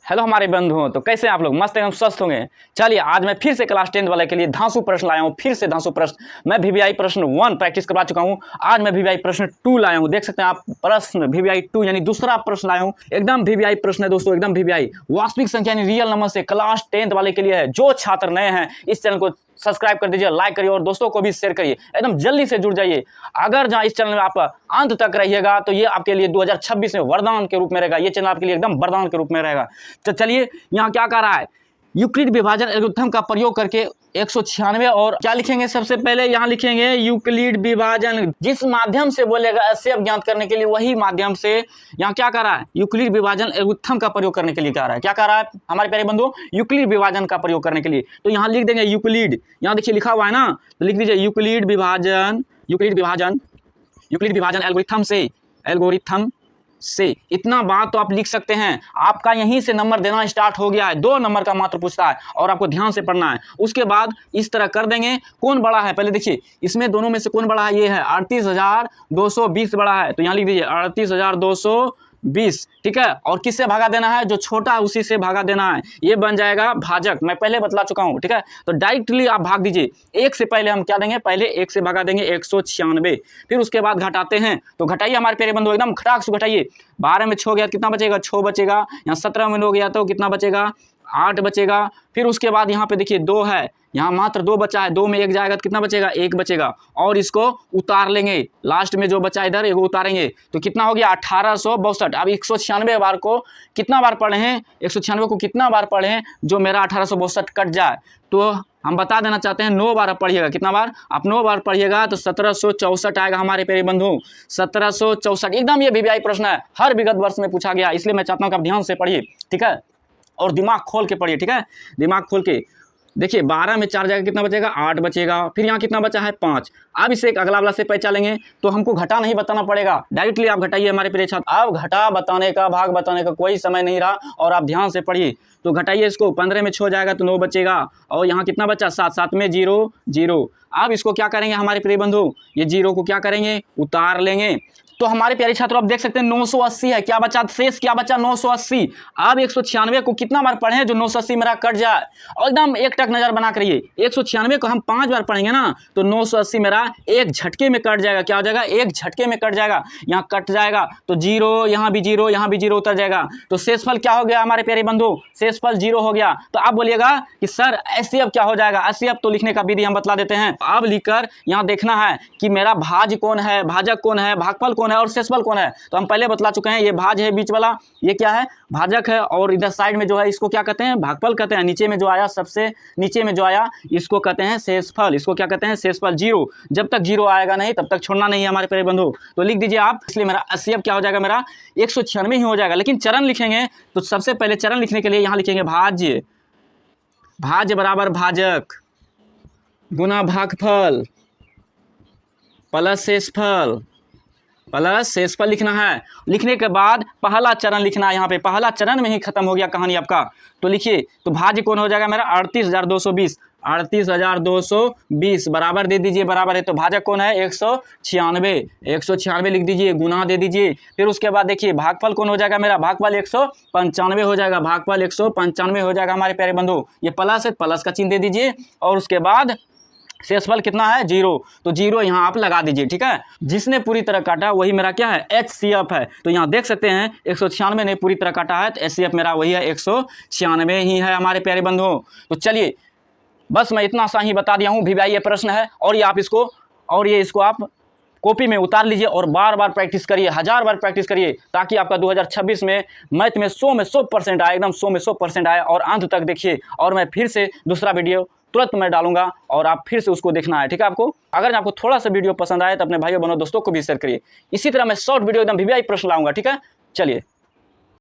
Hello हमारे बंधुओं, तो कैसे आप लोग? मस्त एवं स्वस्थ होंगे। चलिए आज मैं फिर से क्लास 10 वाले के लिए धांसू प्रश्न लाया हूँ। फिर से धांसू प्रश्न। मैं वीवीआई प्रश्न 1 प्रैक्टिस करवा चुका हूँ। आज मैं वीवीआई प्रश्न 2 लाया हूँ। देख सकते हैं आप, प्रश्न वीवीआई 2 यानी दूसरा प्रश्न लाया हूँ। एकदम वीवीआई प्रश्न है दोस्तों, एकदम वीवीआई वास्तविक संख्या यानी रियल नंबर से क्लास 10 वाले के लिए है। जो छात्र नए हैं इस चैनल को सब्सक्राइब कर दीजिए, लाइक करिए और दोस्तों को भी शेयर करिए। एकदम जल्दी से जुड़ जाइए। अगर जहाँ इस चैनल में आप अंत तक रहिएगा तो ये आपके लिए 2026 में वरदान के रूप में रहेगा। ये चैनल आपके लिए एकदम वरदान के रूप में रहेगा। तो चलिए यहाँ क्या कर रहा है, यूक्लिड विभाजन एल्गोरिथम का प्रयोग करके 196 और क्या लिखेंगे? सबसे पहले यहाँ लिखेंगे यूक्लिड विभाजन। जिस माध्यम से बोलेगा एचसीएफ ज्ञात करने के लिए वही माध्यम से यहाँ क्या कर रहा है, यूक्लिड विभाजन एल्गोरिथम का प्रयोग करने के लिए कह रहा है। क्या कह रहा है हमारे प्यारे बंधु? यूक्लिड विभाजन का प्रयोग करने के लिए। तो यहाँ लिख देंगे यूक्लिड, यहाँ देखिए लिखा हुआ है ना, तो लिख दीजिए यूक्लिड विभाजन एल्गोरिथम से। इतना बात तो आप लिख सकते हैं। आपका यहीं से नंबर देना स्टार्ट हो गया है। 2 नंबर का मात्र पूछता है और आपको ध्यान से पढ़ना है। उसके बाद इस तरह कर देंगे। कौन बड़ा है पहले देखिए, इसमें दोनों में से कौन बड़ा है? ये है 38,220 बड़ा है। तो यहाँ लिख दीजिए 38,220, ठीक है। और किससे भागा देना है? जो छोटा है उसी से भागा देना है। ये बन जाएगा भाजक, मैं पहले बतला चुका हूँ, ठीक है। तो डायरेक्टली आप भाग दीजिए। 1 से पहले हम क्या देंगे? पहले 1 से भागा देंगे 196। फिर उसके बाद घटाते हैं। तो घटाइए हमारे प्यारे बंधु, एकदम खटाक से घटाइए। 12 में 6 गया कितना बचेगा? 6 बचेगा। यहाँ 17 में 9 गया तो कितना बचेगा? 8 बचेगा। फिर उसके बाद यहाँ पे देखिए 2 है, यहाँ मात्र 2 बचा है। 2 में 1 जाएगा तो कितना बचेगा? 1 बचेगा। और इसको उतार लेंगे, लास्ट में जो बचा इधर एगो उतारेंगे तो कितना हो गया? 1862। अब 196 बार को कितना बार पढ़े हैं? 196 को कितना बार पढ़े हैं जो मेरा 1862 कट जाए? तो हम बता देना चाहते हैं 9 बार आप पढ़िएगा। कितना बार? आप 9 बार पढ़िएगा तो 1764 आएगा हमारे प्यारे बंधु। 1764 एकदम ये वीवीआई प्रश्न है, हर विगत वर्ष में पूछा गया। इसलिए मैं चाहता हूँ कि आप ध्यान से पढ़िए, ठीक है, और दिमाग खोल के पढ़िए, ठीक है। दिमाग खोल के देखिए, 12 में 4 जाएगा कितना बचेगा? 8 बचेगा। फिर यहाँ कितना बचा है? 5। अब इसे एक अगला वाला से पहचान लेंगे तो हमको घटा नहीं बताना पड़ेगा, डायरेक्टली आप घटाइए हमारे प्रिय छात्र। अब घटा बताने का, भाग बताने का कोई समय नहीं रहा और आप ध्यान से पढ़िए। तो घटाइए इसको। 15 में 6 जाएगा तो 9 बचेगा। और यहाँ कितना बचा? 7। 7 में 0 0। अब इसको क्या करेंगे हमारे प्रिय बंधु? ये 0 को क्या करेंगे? उतार लेंगे। तो हमारे प्यारे छात्रों आप देख सकते हैं 980 है। क्या बचा? शेष क्या बचा? 980। अब 196 को कितना बार पढ़े जो 980 मेरा कट जाए? और एकदम एक टक नजर बना करिए। 196 को हम 5 बार पढ़ेंगे ना तो 980 मेरा एक झटके में कट जाएगा। क्या हो जाएगा? एक झटके में कट जाएगा। यहाँ कट जाएगा तो 0, यहाँ भी 0, यहाँ भी 0 उतर जाएगा। तो शेषफल क्या हो गया हमारे प्यारे बंधु? शेषफल 0 हो गया। तो आप बोलिएगा कि सर एचसीएफ क्या हो जाएगा? एचसीएफ तो लिखने का विधि हम बतला देते हैं। अब लिखकर यहाँ देखना है कि मेरा भाज्य कौन है, भाजक कौन है, भागफल कौन है और शेषफल कौन है। तो हम पहले बतला चुके हैं। ये भाज्य है बीच वाला, ये क्या है? भाजक है। और इधर साइड में जो है इसको क्या कहते हैं? भागफल कहते हैं। नीचे में जो आया, सबसे नीचे में जो आया इसको कहते हैं शेषफल। इसको क्या कहते हैं? शेषफल। 0 जब तक 0 आएगा नहीं तब तक छोड़ना नहीं है हमारे प्यारे बंधु। तो लिख दीजिए आप। इसलिए मेरा एचसीएफ क्या हो जाएगा? मेरा 196 ही हो जाएगा। लेकिन चरण लिखेंगे तो सबसे पहले चरण लिखने के लिए यहाँ लिखेंगे भाज्य। भाज्य बराबर भाजक गुना भागफल प्लस शेषफल, प्लस शेषफल लिखना है। लिखने के बाद पहला चरण लिखना है। यहाँ पे पहला चरण में ही खत्म हो गया कहानी आपका। तो लिखिए, तो भाज्य कौन हो जाएगा मेरा? 38,220। 38,220 बराबर दे दीजिए, बराबर है। तो भाजक कौन है? 196। 196 लिख दीजिए, गुना दे दीजिए। फिर उसके बाद देखिए भागफल कौन हो जाएगा मेरा? भागफल 195 हो जाएगा। भागफल 195 हो जाएगा हमारे प्यारे बंधु। ये प्लस है, प्लस का चिन्ह दे दीजिए। और उसके बाद शेषफल कितना है? 0। तो 0 यहाँ आप लगा दीजिए, ठीक है। जिसने पूरी तरह काटा वही मेरा क्या है? एचसीएफ है। तो यहाँ देख सकते हैं 196 ने पूरी तरह काटा है तो एचसीएफ मेरा वही है, 196 ही है हमारे प्यारे बंधुओं। तो चलिए बस मैं इतना सा ही बता दिया हूँ। वीवीआई ये प्रश्न है और ये इसको आप कॉपी में उतार लीजिए और बार बार प्रैक्टिस करिए, 1000 बार प्रैक्टिस करिए, ताकि आपका 2026 में मैथ में 100 में 100% आए, एकदम 100 में 100% आए। और अंत तक देखिए। और मैं फिर से दूसरा वीडियो तुरंत मैं डालूंगा और आप फिर से उसको देखना है, ठीक है। आपको अगर आपको थोड़ा सा वीडियो पसंद आए तो अपने भाइयों बहनों दोस्तों को भी शेयर करिए। इसी तरह मैं शॉर्ट वीडियो एकदम वीवीआई प्रश्न लाऊंगा, ठीक है। चलिए।